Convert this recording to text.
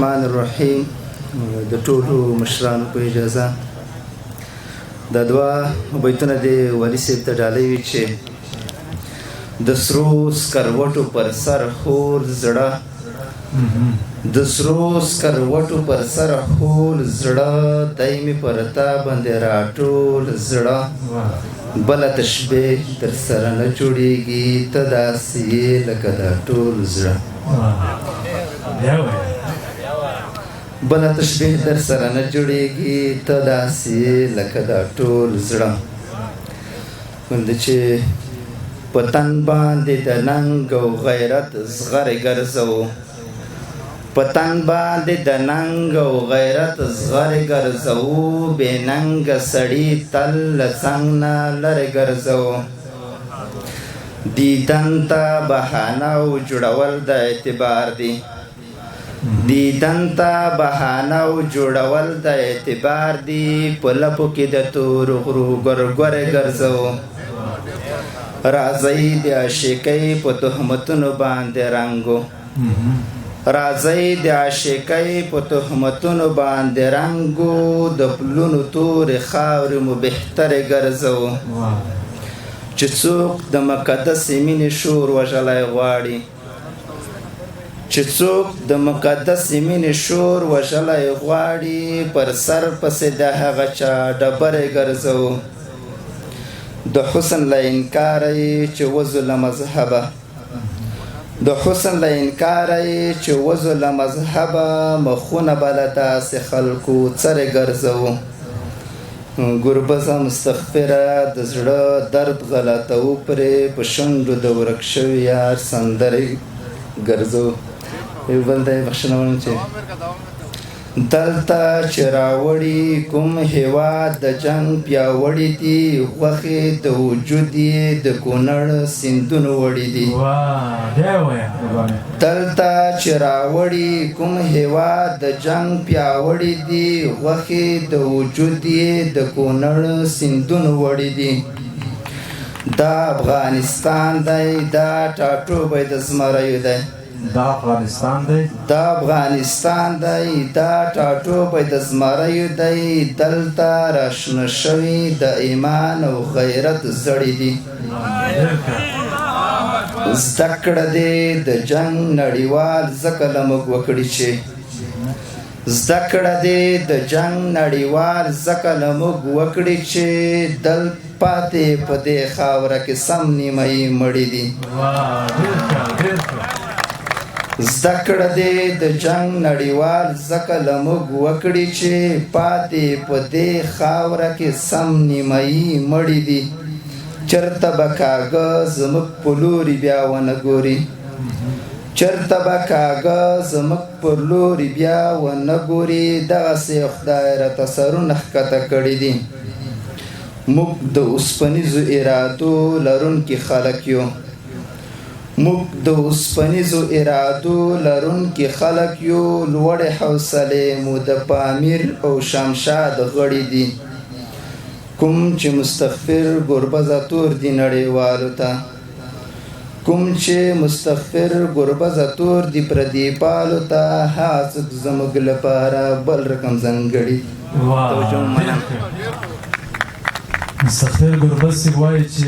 الرحمن الرحیم د ټولو مشرانو په اجازه د دوا بیتونه د ولی صاحب ته ډالۍ وي چې د سرو سکروټو پر سر خور زړه د سرو سکروټو پر سر خور زړه دایمي پر تا باندې راټول زړه بله تشبیه در سره نه جوړیږي ته داسې لکه دا ټول زړه بله تشبیه در سره نه جوړیږي ته داسې لکه دا ټول زړه کوم چې په تن باندې د ننګ او غیرت زغرې ګرځو په تن باندې د ننګ او غیرت زغرې ګرځو بې ننګه سړي تل له څنګ نه لرې ګرځو دیدن ته بهانه او جوړول د اعتبار دی دیدن ته بهانه او جوړول د اعتبار دی په لپو کې د تور غرو ګرګورې ګرځو راځئ د عاشقۍ په تهمتونو باندې رنګو راځئ د عاشقۍ په تهمتونو باندې رنګو د پلونو تورې خاورې مو بهترې ګرځو چې څوک د مقدسې مینې شور وژلی غواړي چې څوک د مقدسې مینې شور وژلی غواړي پر سر پسې د هغه چا ډبرې ګرځو د حسن له انکاره چې وځو له مذهبه د حسن له انکاره چې وځو له مذهبه مخونه به له داسې خلکو څرې ګرځو ګربزه مستغفره د زړه درد غلطوو پرې په شونډو د ورک شوي یار سندرې ګرځو یو بل دی بخښنه وړم چې دلته چې راوړي کوم هېواد د جنګ پیاوړي دي غوښې د وجود یې د کونړ سیندونو وړي دي دلته چې راوړي کوم هېواد د جنګ پیاوړي دي غوښې د وجود یې د کونړ سیندونو وړي دي دا افغانستان دی دا ټاټوبی د زمریو دی دا افغانستان دی دا افغانستان دی دا ټاټوبی د زمریو دی دلته راشنه شوي د ایمان او غیرت زړي دي زده کړه دی د جنګ نړیوال ځکه له موږ وکړي چې زده کړه دی د جنګ نړیوال ځکه له موږ وکړي چې دل پاتې په دې خاوره کې سم نیمایي مړي دي زده کړه دی د جنګ نړیوال ځکه له موږ وکړي چې پاتې په دې خاوره کې سم نیمایي مړي دي چرته به کاږه زموږ په لوري بیا ونه ګوري چرته به کاږه زموږ پر لوري بیا ونه ګوري دغسې خدای راته سرونه ښکته کړي دي موږ د اوسپنیزو ارادو لرونکي خلک یو موږ د اوسپنیزو ارادو لرونکي خلک یو لوړې حوصلې مو د پامیر او شمشاد غړي دي کوم چې مستغفر ګربزه تور دي نړیوالو ته کوم چې مستغفر ګربزه تور دي پردیپالو ته هغه څوک زموږ لپاره بل رقم ځانګړي مستغفر ګربز صاحب وایي چې